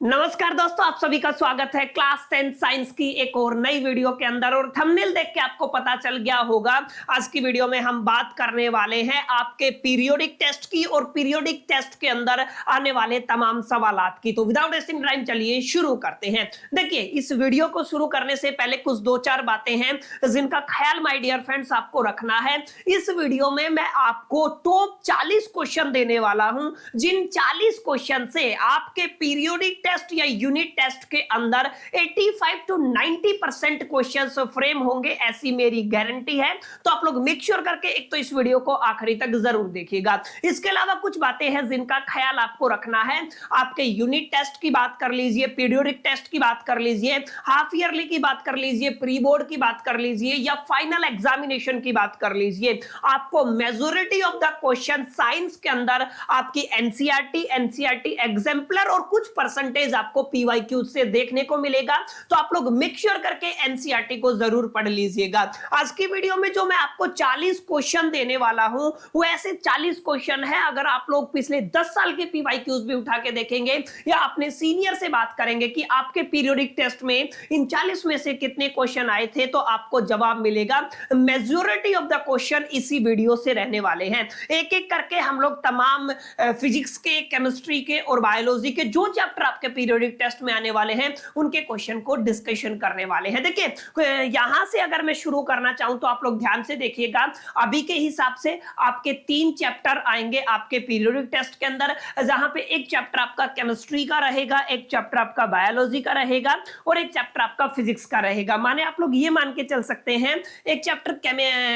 नमस्कार दोस्तों, आप सभी का स्वागत है क्लास 10 साइंस की एक और नई वीडियो के अंदर। और थंबनेल देख के आपको पता चल गया होगा, आज की वीडियो में हम बात करने वाले हैं आपके पीरियोडिक टेस्ट की और पीरियोडिक टेस्ट के अंदर आने वाले तमाम सवालात की। तो विदाउट वेस्टिंग टाइम चलिए शुरू करते हैं। देखिए, इस वीडियो को शुरू करने से पहले कुछ दो चार बातें हैं जिनका ख्याल माय डियर फ्रेंड्स आपको रखना है। इस वीडियो में मैं आपको टॉप 40 क्वेश्चन देने वाला हूं, जिन 40 क्वेश्चन से आपके पीरियोडिक टेस्ट या यूनिट टेस्ट के अंदर 85 to 90% क्वेश्चंस फ्रेम होंगे, ऐसी मेरी गारंटी है। तो आप लोग मेक श्योर करके एक तो इस वीडियो को आखिरी तक जरूर देखिएगा। इसके अलावा कुछ बातें हैं जिनका ख्याल आपको रखना है। आपके यूनिट टेस्ट की बात कर लीजिए, पीरियोडिक टेस्ट की बात कर लीजिए, हाफ ईयरली की बात कर लीजिए, प्री बोर्ड की बात कर लीजिए या फाइनल एग्जामिनेशन की बात कर लीजिए, आपको majority of the question science के अंदर आपकी एनसीईआरटी एग्जाम्पलर और कुछ परसेंटेज आपको पीवाईक्यू से देखने को मिलेगा। तो आप लोग मेक श्योर करके एनसीईआरटी को जरूर पढ़ लीजिएगा। आज की वीडियो में जो मैं आपको 40 क्वेश्चन देने वाला हूं, वो ऐसे 40 क्वेश्चन है, अगर आप लोग पिछले 10 साल के पीवाईक्यूज भी उठा के देखेंगे या अपने सीनियर से बात करेंगे कि आपके पीरियोडिक टेस्ट में इन 40 में से कितने क्वेश्चन आए थे, तो आपको जवाब मिलेगा। मेजॉरिटी ऑफ द क्वेश्चन इसी वीडियो से रहने वाले हैं। एक एक करके हम लोग तमाम फिजिक्स के, केमिस्ट्री के और बायोलॉजी के जो चैप्टर आपके पीरियोडिक टेस्ट में आने वाले हैं, उनके क्वेश्चन को डिस्कशन करने वाले हैं। देखिए, यहां से अगर मैं शुरू करना चाहूं तो आप लोग ध्यान से देखिएगा। अभी के हिसाब से आपके 3 चैप्टर आएंगे आपके पीरियोडिक टेस्ट के अंदर, जहां पे एक चैप्टर आपका केमिस्ट्री का रहेगा, एक चैप्टर आपका बायोलॉजी का रहेगा और एक चैप्टर आपका फिजिक्स का रहेगा। माने आप लोग ये मान के चल सकते हैं, एक चैप्टर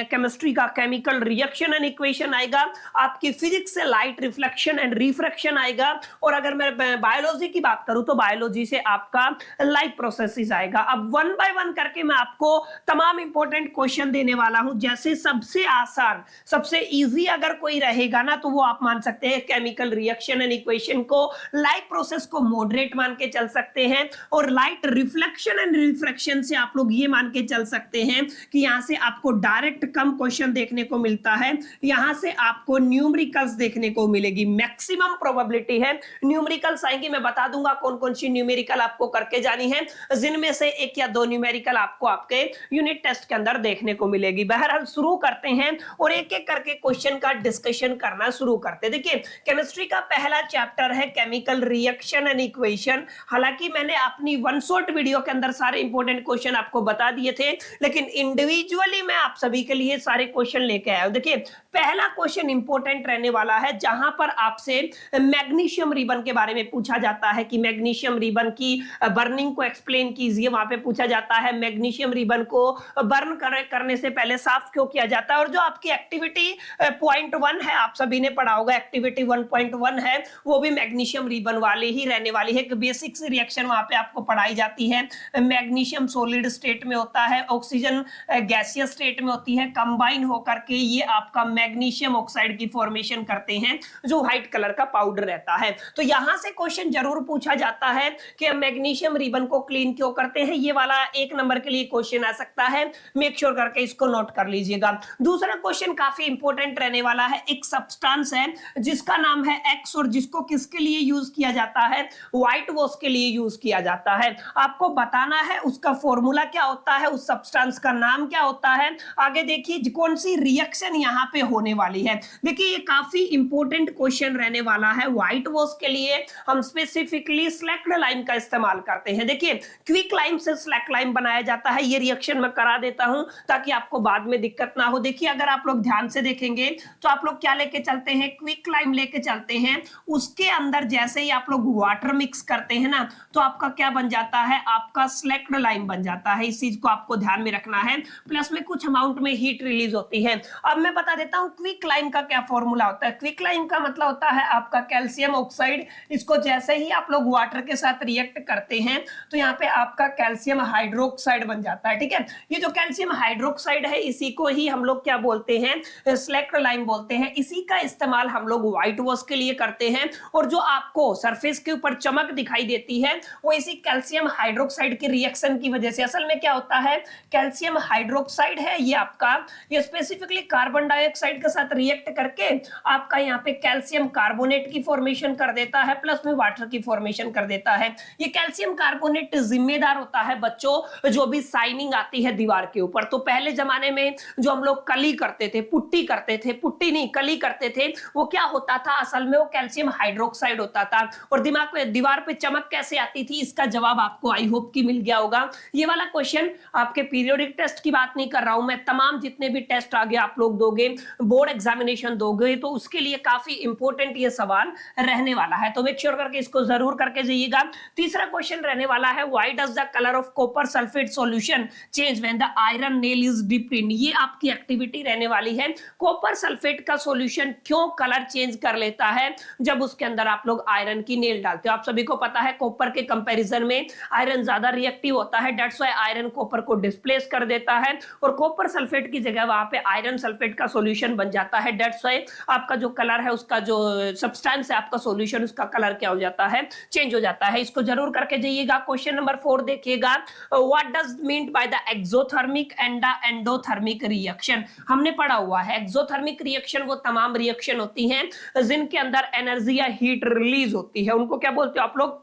केमिस्ट्री का केमिकल रिएक्शन एंड इक्वेशन आएगा, आपकी फिजिक्स से लाइट रिफ्लेक्शन एंड रिफ्रैक्शन आएगा, और अगर मैं बायोलॉजी की बात करूं तो बायोलॉजी से आपका लाइफ प्रोसेसेस आएगा। अब वन बाय वन करके मैं आपको तमाम इंपॉर्टेंट क्वेश्चन देने वाला हूं। जैसे सबसे आसान, सबसे इजी अगर कोई रहेगा ना, तो वो आप मान सकते हैं केमिकल रिएक्शन एंड इक्वेशन को, लाइफ प्रोसेस को मॉडरेट मान के चल सकते हैं, और लाइट रिफ्लेक्शन एंड रिफ्रैक्शन से आप लोग ये मान के चल सकते हैं कि यहां से आपको डायरेक्ट कम क्वेश्चन देखने को मिलता है, यहां से आपको न्यूमेरिकल्स देखने को मिलेगी। मैक्सिमम प्रोबेबिलिटी है न्यूमेरिकल्स आएंगी। मैं बता दूंगा कौन कौन सी न्यूमेरिकल आपको करके जानी है, जिनमें से एक या दो न्यूमेरिकल आपको आपके यूनिट टेस्ट के अंदर देखने को मिलेगी। बहरहाल शुरू करते हैं और एक एक करके क्वेश्चन का डिस्कशन करना शुरू करते हैं। देखिए, केमिस्ट्री का पहला चैप्टर है केमिकल रिएक्शन एंड इक्वेशन। हालांकि मैंने अपनी वन शॉट वीडियो के अंदर सारे इंपॉर्टेंट क्वेश्चन आपको बता दिए थे, लेकिन इंडिविजुअली मैं आप सभी के लिए सारे क्वेश्चन लेके आया हूं। देखिए, पहला क्वेश्चन इंपॉर्टेंट रहने वाला है, जहां पर आपसे मैग्नीशियम रिबन के बारे में पूछा जाता है कि मैग्नीशियम रिबन की बर्निंग को एक्सप्लेन कीजिए। वहां पे पूछा जाता है मैग्नीशियम रिबन को बर्न करने से पहले साफ क्यों किया जाता है। और जो आपकी एक्टिविटी पॉइंट 1 है, आप सभी ने पढ़ा होगा, एक्टिविटी 1.1 है, वो भी मैग्नीशियम रिबन वाली ही रहने वाली है। एक बेसिक रिएक्शन वहां पे आपको पढ़ाई जाती है। मैग्नीशियम सॉलिड स्टेट में होता है, ऑक्सीजन गैसियस स्टेट में होती है, कंबाइन होकर के ये आपका मैग्नीशियम ऑक्साइड की फॉर्मेशन करते हैं, जो व्हाइट कलर का पाउडर रहता है। तो यहां से क्वेश्चन जरूर पूछा जाता है कि मैग्नीशियम रिबन को क्लीन क्यों करते हैं। ये वाला 1 नंबर के लिए क्वेश्चन आ सकता है, मेक श्योर करके इसको नोट कर लीजिएगा। दूसरा क्वेश्चन काफी इंपॉर्टेंट रहने वाला है। एक सब्सटेंस है जिसका नाम है एक्स, और जिसको किसके लिए यूज किया जाता है, व्हाइट वॉश के लिए यूज किया जाता है। आपको बताना है उसका फॉर्मूला क्या होता है, उस सब्सटेंस का नाम क्या होता है। आगे देखिए कौन सी रिएक्शन यहाँ पे होने वाली है। देखिए, ये काफी इंपॉर्टेंट क्वेश्चन रहने वाला है। व्हाइट वॉश के लिए हम स्पेसिफिकली स्लैक्ड लाइम का इस्तेमाल करते हैं। देखिए, क्विक लाइम से स्लैक लाइम बनाया जाता है। ये रिएक्शन मैं करा देता हूं ताकि आपको बाद में दिक्कत ना हो। देखिए, अगर आप लोग ध्यान से देखेंगे तो आप लोग क्या लेके चलते हैं, क्विक लाइम लेके चलते हैं। उसके अंदर जैसे ही आप लोग वाटर मिक्स करते हैं ना, तो आपका क्या बन जाता है, आपका स्लैक्ड लाइम बन जाता है। इस चीज को आपको ध्यान में रखना है। प्लस में कुछ अमाउंट में हीट रिलीज होती है। अब मैं बता देता हूं क्विक लाइम का क्या फॉर्मूला होता है। क्विक लाइम का मतलब होता है आपका कैल्शियम ऑक्साइड। इसको जैसे ही आप लोग वाटर के साथ रिएक्ट करते हैं तो यहाँ पे आपका कैल्शियम हाइड्रोक्साइड बन जाता है। ठीक है, ये जो कैल्शियम हाइड्रोक्साइड है, इसी को ही हम लोग क्या बोलते हैं, स्लैक्ड लाइम बोलते हैं। इसी का इस्तेमाल हम लोग व्हाइट वॉश के लिए करते हैं। और जो आपको सरफेस के ऊपर चमक दिखाई देती है, वो इसी कैल्शियम हाइड्रोक्साइड की रिएक्शन की वजह से। असल में क्या होता है, कैल्शियम हाइड्रोक्साइड है ये आपका, ये स्पेसिफिकली कार्बन डाइऑक्साइड के साथ रिएक्ट करके आपका यहाँ पे कैल्शियम कार्बोनेट की फॉर्मेशन कर देता है, प्लस में वाटर की फॉर्मेशन फॉर्मेशन कर देता है। ये कैल्शियम कार्बोनेट जिम्मेदार होता है बच्चों जो भी शाइनिंग आती है दीवार के ऊपर। तो पहले जमाने में जो हम लोग कली करते थे, पुट्टी करते थे, पुट्टी नहीं कली करते थे, वो क्या होता था असल में वो कैल्शियम हाइड्रोक्साइड होता था। और दिमाग पे दीवार पे चमक कैसे आती थी इसका जवाब आपको आई होप कि मिल गया होगा। ये वाला क्वेश्चन आपके पीरियोडिक टेस्ट की बात नहीं कर रहा हूं मैं, तमाम जितने भी टेस्ट आगे आप लोग दोगे, बोर्ड एग्जामिनेशन दोगे, तो उसके लिए काफी इंपॉर्टेंट ये सवाल रहने वाला है। तो मेक श्योर करके इसको जरूर करके जाइएगा। तीसरा क्वेश्चन रहने वाला है why does the colour of copper sulphate solution change when the iron nail is dipped in. ये आपकी एक्टिविटी रहने वाली है। कॉपर सल्फेट का सॉल्यूशन क्यों कलर चेंज कर लेता है जब उसके अंदर आप लोग आयरन की नेल डालते हो। आप सभी को पता है कॉपर के कंपैरिजन में आयरन ज्यादा रिएक्टिव होता है, दैट्स व्हाई आयरन कॉपर को डिस्प्लेस कर देता है और कॉपर सल्फेट की जगह वहां पे आयरन सल्फेट का सॉल्यूशन बन जाता है। दैट्स व्हाई आपका जो कलर है, उसका जो सब्सटेंस है, आपका सॉल्यूशन, उसका कलर क्या हो जाता है, चेंज हो जाता है। इसको जरूर करके जाइएगा। क्वेश्चन नंबर 4 देखिएगा, what does mean by the exothermic and the endothermic reaction. हमने पढ़ा हुआ है एक्सोथर्मिक रिएक्शन वो तमाम रिएक्शन होती हैं जिनके अंदर एनर्जी या हीट रिलीज होती है, उनको क्या बोलते हो आप लोग,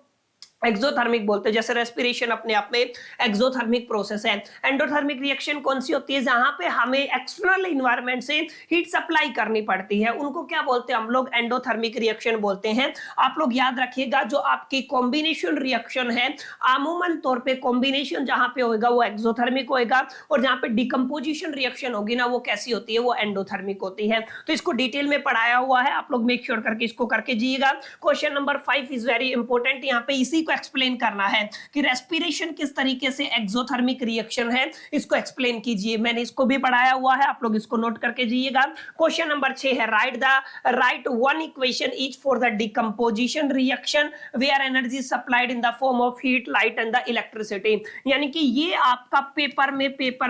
एक्सोथर्मिक बोलते हैं। जैसे रेस्पिरेशन अपने आप में एक्सोथर्मिक प्रोसेस है। एंडोथर्मिक रिएक्शन कौन सी होती है, जहां पे हमें एक्सटर्नल एनवायरनमेंट से हीट सप्लाई करनी पड़ती है, उनको क्या बोलते हैं हम लोग, एंडोथर्मिक रिएक्शन बोलते हैं। आप लोग याद रखिएगा जो आपकी कॉम्बिनेशन रिएक्शन है, अमूमन तौर पे कॉम्बिनेशन जहां पे होगा वो एक्सोथर्मिक होगा और जहां पे डिकम्पोजिशन रिएक्शन होगी ना वो कैसी होती है, वो एंडोथर्मिक होती है। तो इसको डिटेल में पढ़ाया हुआ है, आप लोग मेक श्योर करके इसको करके जाइएगा। Question number 5 is very important. यहाँ पे इसी एक्सप्लेन करना है कि रेस्पिरेशन किस तरीके से एक्सोथर्मिक रिएक्शन है, इसको एक्सप्लेन कीजिए। मैंने इसको भी पढ़ाया हुआ है, आप लोग इसको नोट करके जाइएगा। क्वेश्चन नंबर 6 है write one equation each for the decomposition reaction where energy supplied in the form of heat, light and the electricity. यानी कि ये आपका पेपर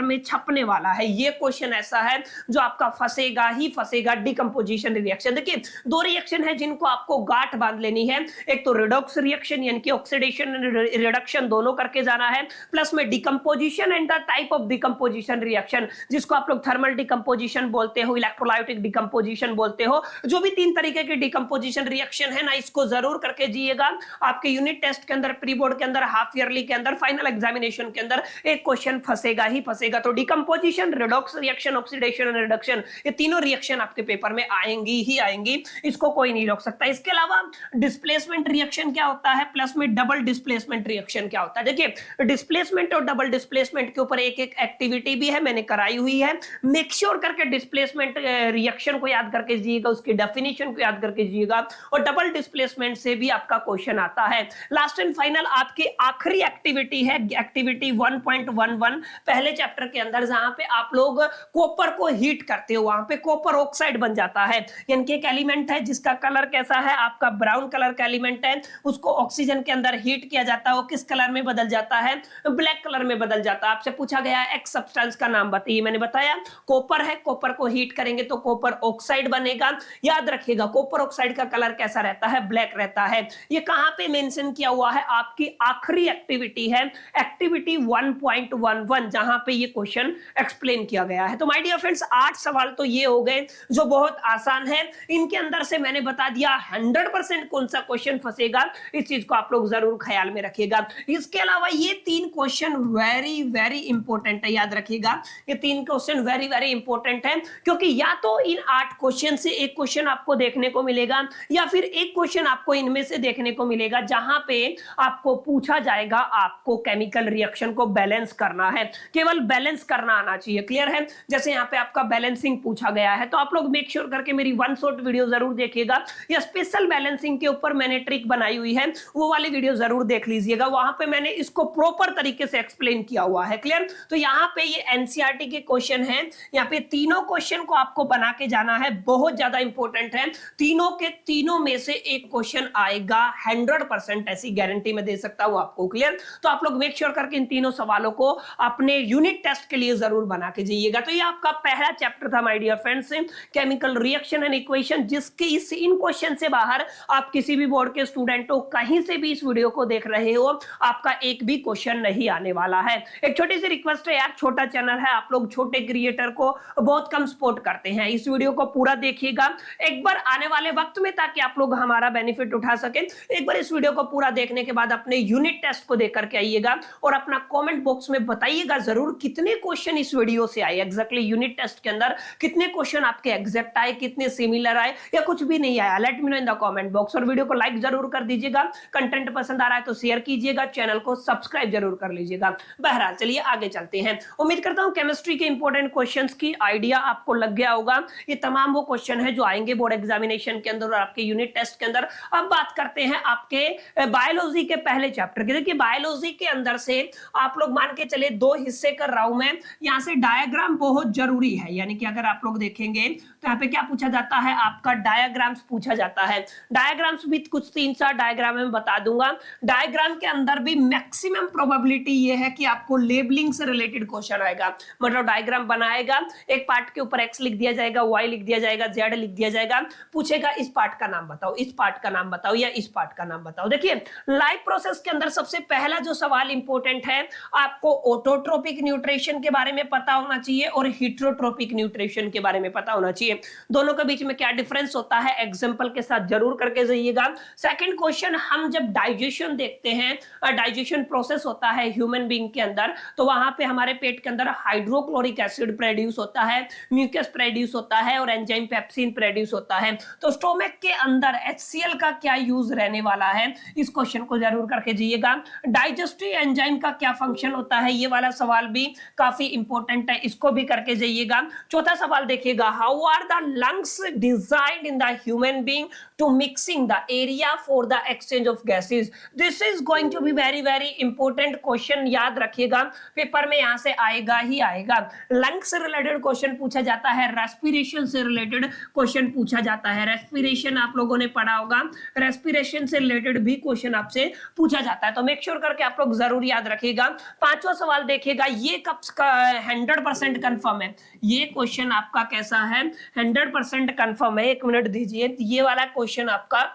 में छपने वाला है। ये क्वेश्चन ऐसा है जो आपका फंसेगा ही फंसेगा। डिकम्पोजिशन रिएक्शन, देखिए 2 रिएक्शन है जिनको आपको गांठ बांध लेनी है। एक तो रिडॉक्स रिएक्शन यानी कि ऑक्सीडेशन रिडक्शन दोनों करके जाना है, प्लस में decomposition and the type of decomposition reaction जिसको आप लोग थर्मल डिकम्पोजिशन बोलते हो, इलेक्ट्रोलाइटिक डिकम्पोजिशन बोलते हो। जो भी 3 तरीके के डिकम्पोजिशन रिएक्शन है ना, इसको जरूर करके जाइएगा। आपके यूनिट टेस्ट के अंदर, प्री बोर्ड के अंदर, हाफ ईयरली के अंदर, फाइनल एग्जामिनेशन के अंदर एक क्वेश्चन फंसेगा ही फंसेगा। तो decomposition, redox reaction, oxidation and reduction, ये तीनों रिएक्शन आपके पेपर में आएंगी ही आएंगी, इसको कोई नहीं रोक सकता। इसके अलावा डिस्प्लेसमेंट रिएक्शन क्या होता है, प्लस में डबल डिस्प्लेसमेंट रिएक्शन क्या होता है। देखिए डिस्प्लेसमेंट और डबल डिस्प्लेसमेंट के ऊपर एक एक्टिविटी भी है, मैंने कराई हुई है। मेक श्योर करके डिस्प्लेसमेंट रिएक्शन को याद करके जाइएगा, उसकी डेफिनेशन को याद करके जाइएगा। और डबल डिस्प्लेसमेंट से भी आपका क्वेश्चन आता है। लास्ट एंड फाइनल आपकी आखिरी एक्टिविटी है एक्टिविटी 1.11 पहले चैप्टर के अंदर, जहां पे आप लोग कॉपर को हीट करते हो, वहां पे कॉपर ऑक्साइड बन जाता है। यानी कि एक एलिमेंट है जिसका कलर कैसा है, आपका ब्राउन कलर का एलिमेंट है, उसको ऑक्सीजन के अंदर हीट किया जाता है, वो किस कलर में बदल जाता है, ब्लैक कलर में बदल जाता है। आपसे पूछा गया है एक्स सब्सटेंस का नाम बताइए, मैंने बताया कॉपर है, कॉपर को हीट करेंगे तो कॉपर ऑक्साइड बनेगा। याद रखिएगा कॉपर ऑक्साइड का कलर कैसा रहता है, ब्लैक रहता है। ये कहां पे मेंशन किया हुआ है, आपकी आखिरी एक्टिविटी है एक्टिविटी 1.11 जहां पे ये क्वेश्चन एक्सप्लेन किया गया है। तो माय डियर फ्रेंड्स 8 सवाल तो ये हो गए जो बहुत आसान है। इनके अंदर से मैंने बता दिया 100% कौन सा क्वेश्चन फंसेगा, इस चीज को आप लोग जरूर ख्याल में रखिएगा। इसके अलावा ये 3 क्वेश्चन वेरी वेरी इंपॉर्टेंट है, याद रखिएगा ये 3 क्वेश्चन वेरी वेरी इंपॉर्टेंट है, क्योंकि या तो इन 8 क्वेश्चन से एक क्वेश्चन आपको देखने को मिलेगा या फिर एक क्वेश्चन आपको इनमें से देखने को मिलेगा जहां पे आपको पूछा जाएगा आपको केमिकल रिएक्शन को बैलेंस करना है, केवल बैलेंस करना आना चाहिए। क्लियर है, जैसे यहाँ पे आपका बैलेंसिंग पूछा गया है, तो आप लोग मेक श्योर करके मेरी 1 शॉर्ट वीडियो जरूर देखिएगा। या स्पेशल बैलेंसिंग के ऊपर मैंने ट्रिक बनाई हुई है, वो वाली वीडियो जरूर देख लीजिएगा, वहां पे मैंने इसको प्रॉपर तरीके से एक्सप्लेन किया हुआ है। क्लियर, तो यहाँ पे ये एनसीईआरटी के क्वेश्चन है, यहाँ पे तीनों क्वेश्चन को आपको बना के जाना है, बहुत ज्यादा इंपॉर्टेंट है। तीनों के तीनों में से एक क्वेश्चन आएगा, 100% ऐसी गारंटी में दे सकता हूं आपको। क्लियर, तो आप लोग मेक श्योर करके इन तीनों सवालों को अपने यूनिट टेस्ट के लिए जरूर बना के जाइएगा। तो ये आपका पहला चैप्टर था my dear friends, chemical reaction and equation, जिसके इन क्वेश्चन से बाहर आप किसी भी बोर्ड के स्टूडेंट हो कहीं से भी इस वीडियो को देख रहे हो आपका एक भी क्वेश्चन नहीं आने वाला है। एक छोटी सी रिक्वेस्ट है यार, छोटा चैनल है, आप लोग छोटे क्रिएटर को बहुत कम सपोर्ट करते हैं, इस वीडियो को पूरा देखिएगा एक बार आने वाले वक्त में, ताकि आप लोग हमारा बेनिफिट उठा सकें। एक बार इस वीडियो को पूरा देखने के बाद अपने यूनिट टेस्ट को देख करके आइएगा और अपना कमेंट बॉक्स में बताइएगा जरूर कितने क्वेश्चन इस वीडियो से आए, एग्जैक्टली यूनिट टेस्ट के अंदर कितने क्वेश्चन आपके एग्जैक्ट आए, कितने सिमिलर आए या कुछ भी नहीं आया। Let me know in the comment box. और वीडियो को लाइक जरूर कर दीजिएगा, कंटेंट पसंद आ रहा है तो शेयर कीजिएगा, चैनल को सब्सक्राइब जरूर कर लीजिएगा। बहरहाल चलिए आगे चलते हैं। उम्मीद करता हूं केमिस्ट्री के इंपॉर्टेंट क्वेश्चंस की आइडिया आपको लग गया होगा। ये तमाम वो क्वेश्चन है जो आएंगे बोर्ड एग्जामिनेशन के अंदर और आपके यूनिट टेस्ट के अंदर। अब बात करते हैं आपके बायोलॉजी के पहले चैप्टर की। देखिए बायोलॉजी के अंदर से आप लोग मान के चले दो हिस्से कर रहा हूं मैं, यहां से डायग्राम बहुत जरूरी है, यानी कि अगर आप लोग देखेंगे तो यहाँ पे क्या पूछा जाता है, आपका डायग्राम्स पूछा जाता है। डायग्राम्स भी कुछ 3-4 डायग्राम में बता दूंगा। डायग्राम के अंदर भी मैक्सिमम प्रोबेबिलिटी ये है कि आपको लेबलिंग से रिलेटेड क्वेश्चन आएगा। मतलब डायग्राम बनाएगा, एक पार्ट के ऊपर एक्स लिख दिया जाएगा, वाई लिख दिया जाएगा, जेड लिख दिया जाएगा, पूछेगा इस पार्ट का नाम बताओ, इस पार्ट का नाम बताओ या इस पार्ट का नाम बताओ। देखिए लाइफ प्रोसेस के अंदर सबसे पहला जो सवाल इंपॉर्टेंट है, आपको ऑटोट्रोपिक न्यूट्रिशन के बारे में पता होना चाहिए और हेटेरोट्रोपिक न्यूट्रिशन के बारे में पता होना चाहिए। दोनों के बीच में क्या डिफरेंस होता है एग्जांपल के साथ जरूर करके जाइएगा। सेकंड क्वेश्चन, हम जब डाइजेशन देखते हैं, डाइजेशन प्रोसेस होता है ह्यूमन बीइंग के अंदर, तो वहां पे हमारे पेट के अंदर हाइड्रोक्लोरिक एसिड प्रोड्यूस होता है, म्यूकस प्रोड्यूस होता है और एंजाइम पेप्सिन प्रोड्यूस होता है। तो स्टोमक के अंदर HCl का क्या यूज रहने वाला है, इस क्वेश्चन को जरूर करके जाइएगा। डाइजेस्टिव एंजाइम का क्या फंक्शन होता है, ये वाला सवाल भी काफी इंपॉर्टेंट है, इसको भी करके जाइएगा। चौथा सवाल देखिएगा, how are the lungs designed in the human being to mixing the area for the exchange of gases. This is going to be very very important question, याद रखिएगा पेपर में यहां से आएगा ही आएगा। लंग से रिलेटेड क्वेश्चन पूछा जाता है, रेस्पिरेशन से रिलेटेड क्वेश्चन पूछा जाता है। रेस्पिरेशन आप लोगों ने पढ़ा होगा, रेस्पिरेशन से रिलेटेड भी क्वेश्चन आपसे पूछा जाता है, तो मेक श्योर करके आप लोग जरूर याद रखिएगा। पांचवा सवाल देखिएगा, ये कब का 100% कंफर्म है, ये क्वेश्चन आपका कैसा है, 100% कंफर्म है। एक मिनट दीजिए, ये वाला क्वेश्चन आपका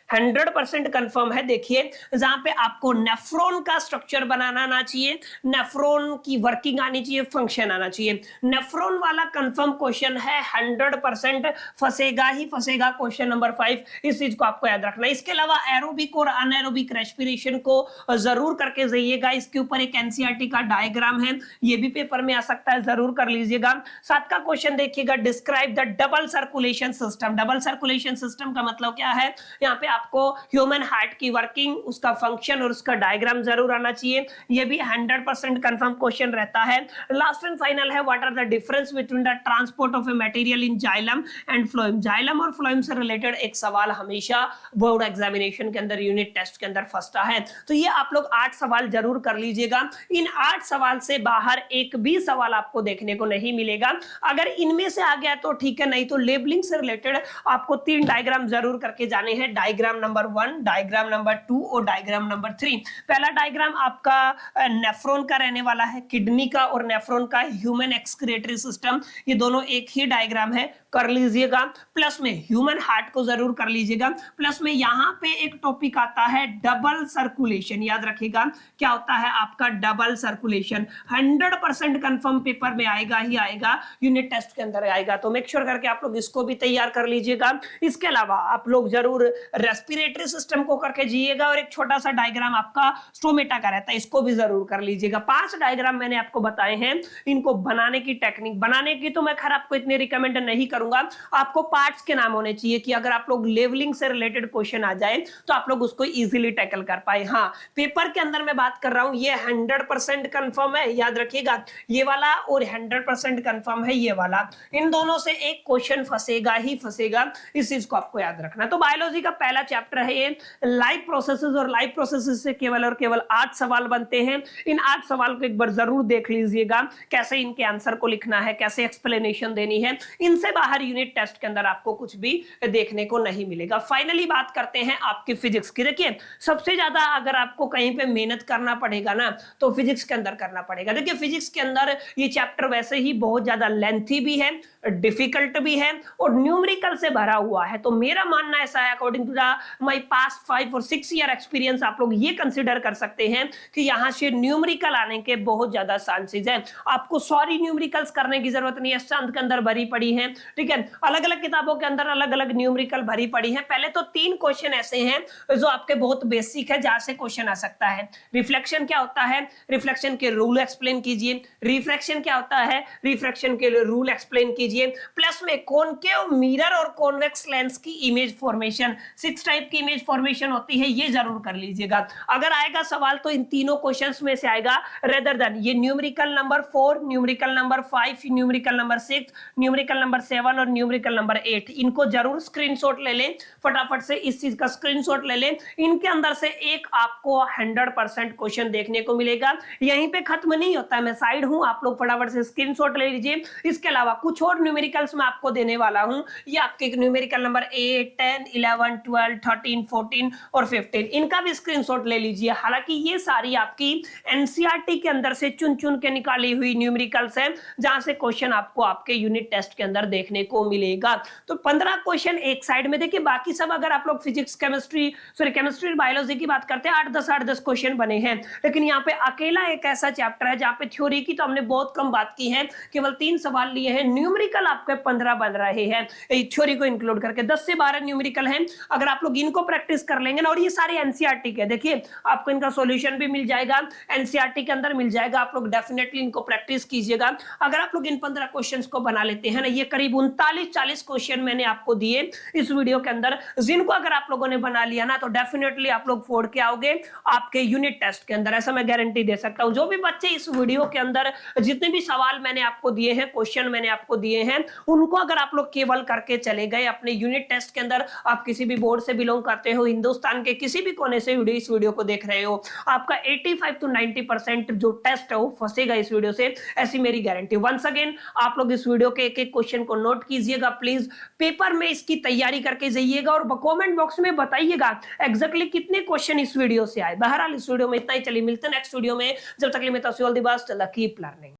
100% कंफर्म है। देखिए जहां पे आपको नेफ्रॉन का स्ट्रक्चर बनाना आना चाहिए, नेफ्रॉन की वर्किंग आनी चाहिए, फंक्शन आना चाहिए। नेफ्रॉन वाला कंफर्म क्वेश्चन है, 100% फंसेगा ही फंसेगा क्वेश्चन नंबर 5, इस चीज को आपको याद रखना है। इसके अलावा एरोबिक और अनएरोबिक रेस्पिरेशन को जरूर करके जाइएगा, इसके ऊपर एक एनसीईआरटी का डायग्राम है, ये भी पेपर में आ सकता है, जरूर कर लीजिएगा। 7 का क्वेश्चन देखिएगा, describe the double circulation system. Double circulation system का मतलब क्या है, यहाँ पे आपको ह्यूमन हार्ट की वर्किंग, उसका फंक्शन और उसका डायग्राम जरूर आना चाहिए, ये भी 100% कंफर्म क्वेश्चन रहता है। लास्ट एंड फाइनल है, what are the difference between the transport of a material in xylem and phloem. Xylem और फ्लोएम से रिलेटेड एक सवाल हमेशा बोर्ड एग्जामिनेशन के अंदर, यूनिट टेस्ट के अंदर फंसता है, तो ये आप लोग 8 सवाल जरूर कर लीजिएगा। इन 8 सवाल से बाहर एक भी सवाल आपको देखने को नहीं मिलेगा। अगर इनमें से आ गया तो ठीक है, नहीं तो लेबलिंग से रिलेटेड आपको 3 डायग्राम जरूर करके जाने हैं, डायग्राम नंबर 1, डायग्राम नंबर 2 और डायग्राम नंबर 3। पहला डायग्राम आपका नेफ्रॉन का रहने वाला है, किडनी का और नेफ्रॉन का ह्यूमन एक्सक्रीटरी सिस्टम, ये दोनों एक ही डायग्राम है, कर लीजिएगा। प्लस में ह्यूमन हार्ट को जरूर कर लीजिएगा। प्लस में यहाँ पे एक टॉपिक आता है डबल सर्कुलेशन, याद रखिएगा क्या होता है आपका डबल सर्कुलेशन। 100% कंफर्म पेपर में आएगा ही आएगा, यूनिट टेस्ट के अंदर आएगा, तो मेक श्योर करके आप लोग इसको भी तैयार कर लीजिएगा। इसके अलावा आप लोग जरूर रेस्पिरेटरी सिस्टम को करके जाइएगा और एक छोटा सा डायग्राम आपका स्टोमेटा का रहता है, इसको भी जरूर कर लीजिएगा। 5 डायग्राम मैंने आपको बताए हैं, इनको बनाने की टेक्निक, बनाने की तो मैं खैर आपको इतनी रिकमेंड नहीं करूंगा, आपको पार्ट्स के नाम होने चाहिए कि अगर आप लोग लेवलिंग से रिलेटेड क्वेश्चन आ जाए तो आप लोग उसको इजीली टैकल कर पाए। हाँ, पेपर के अंदर मैं बात कर रहा हूं, ये 100% कंफर्म है, याद रखिएगा, ये वाला और 100% कंफर्म है ये वाला, इन दोनों से एक क्वेश्चन फंसेगा ही फंसेगा, इस चीज को आपको याद रखना। तो बायोलॉजी का पहला चैप्टर है ये लाइफ प्रोसेसेस, और लाइफ प्रोसेसेस से केवल और केवल 8 सवाल बनते हैं। इन 8 सवाल को एक बार जरूर देख लीजिएगा, कैसे इनके आंसर को लिखना है, कैसे एक्सप्लेनेशन देनी है। इनसे बाहर हर यूनिट टेस्ट के अंदर आपको कुछ भी देखने को नहीं मिलेगा। फाइनली बात करते हैं आपकी फिजिक्स की। देखिए सबसे ज्यादा अगर आपको कहीं पे मेहनत करना पड़ेगा ना तो फिजिक्स के अंदर करना पड़ेगा। देखिए फिजिक्स के अंदर ये चैप्टर वैसे ही बहुत ज्यादा लेंथी भी है, डिफिकल्ट भी है और न्यूमेरिकल से भरा हुआ है। तो मेरा मानना ऐसा है, अकॉर्डिंग टू माय पास्ट 5 और 6 ईयर एक्सपीरियंस, आप लोग ये कंसीडर कर सकते हैं कि यहां से न्यूमेरिकल आने के बहुत ज्यादा चांसेस है। आपको सॉरी न्यूमेरिकल्स करने की जरूरत नहीं है, संत के अंदर भरी पड़ी है, ठीक है। अलग अलग किताबों के अंदर अलग अलग न्यूमेरिकल भरी पड़ी है। पहले तो 3 क्वेश्चन ऐसे हैं जो आपके बहुत बेसिक है, जहां से क्वेश्चन आ सकता है। रिफ्लेक्शन क्या होता है, रिफ्लेक्शन के रूल एक्सप्लेन कीजिए। रिफ्रैक्शन क्या होता है, रिफ्रैक्शन के रूल एक्सप्लेन कीजिए। प्लस में कॉनकेव मिरर और कॉन्वेक्स लेंस की इमेज फॉर्मेशन, 6 टाइप की इमेज फॉर्मेशन होती है, ये जरूर कर लीजिएगा। अगर आएगा सवाल तो इन तीनों क्वेश्चंस में से आएगा, रेदर देन ये numerical number 4, numerical number 5, numerical number 6, numerical number 7 और न्यूमेरिकल नंबर 8। इनको जरूर स्क्रीनशॉट ले लें, फटाफट से इस चीज का स्क्रीनशॉट ले लें। इनके अंदर से एक आपको 100% क्वेश्चन देखने को मिलेगा। यहीं पे खत्म नहीं होता है, मैं साइड हूं, आप लोग फटाफट से स्क्रीनशॉट ले लीजिए। इसके अलावा कुछ और न्यूमेरिकल्स मैं आपको देने वाला हूं, ये आपके न्यूमेरिकल नंबर 8, 10, 11, 12, 13, 14 और 15, इनका भी स्क्रीनशॉट ले लीजिए। हालांकि ये सारी आपकी एनसीईआरटी के अंदर से चुन चुन के निकाली हुई न्यूमेरिकल्स हैं, जहां से क्वेश्चन आपको आपके यूनिट टेस्ट के अंदर देखने को मिलेगा। तो 15 क्वेश्चन एक साइड में देखिए, बाकी सब अगर आप लोग फिजिक्स केमिस्ट्री बायोलॉजी की बात करते हैं 8-10 क्वेश्चन बने हैं, लेकिन यहाँ पे अकेला एक ऐसा चैप्टर है जहां पे थ्योरी की तो हमने बहुत कम बात की है, केवल 3 सवाल लिए हैं। न्यूमेरिकल आपके 15 बन रहे हैं थ्योरी को इंक्लूड करके, 10 से 12 न्यूमेरिकल हैं। अगर आप लोग इनको प्रैक्टिस कर लेंगे ना, और ये सारे एनसीईआरटी के, देखिए आपको इनका सॉल्यूशन भी मिल जाएगा, एनसीईआरटी के अंदर मिल जाएगा, आप लोग डेफिनेटली इनको प्रैक्टिस कीजिएगा। अगर आप लोग इन 15 क्वेश्चंस को बना लेते हैं ना, ये करीब 39-40 क्वेश्चन मैंने आपको दिए इस वीडियो के अंदर, जिनको अगर आप लोगों ने बना लिया ना तो डेफिनेटली आप लोग फोड़ के आओगे आपके यूनिट टेस्ट के अंदर, ऐसा मैं गारंटी दे सकता हूं। जो भी बच्चे इस वीडियो के अंदर जितने भी सवाल मैंने आपको दिए हैं, क्वेश्चन मैंने आपको दिए हैं, उनको अगर आप लोग केवल करके चले गए अपने यूनिट टेस्ट के अंदर, आप किसी भी बोर्ड से बिलोंग करते हो, हिंदुस्तान के किसी भी कोने से इस वीडियो को देख रहे हो, आपका 85 to 90% जो टेस्ट है वो फंसेगा इस वीडियो से, ऐसी मेरी गारंटी। वंस अगेन आप लोग इस वीडियो के एक एक क्वेश्चन को नोट कीजिएगा प्लीज, पेपर में इसकी तैयारी करके जाइएगा और कमेंट बॉक्स में बताइएगा एग्जैक्टली कितने क्वेश्चन इस वीडियो से आए। बहरहाल इस वीडियो में इतना ही, चलिए मिलते हैं नेक्स्ट वीडियो में, जब तक के लिए मैं कीप लर्निंग।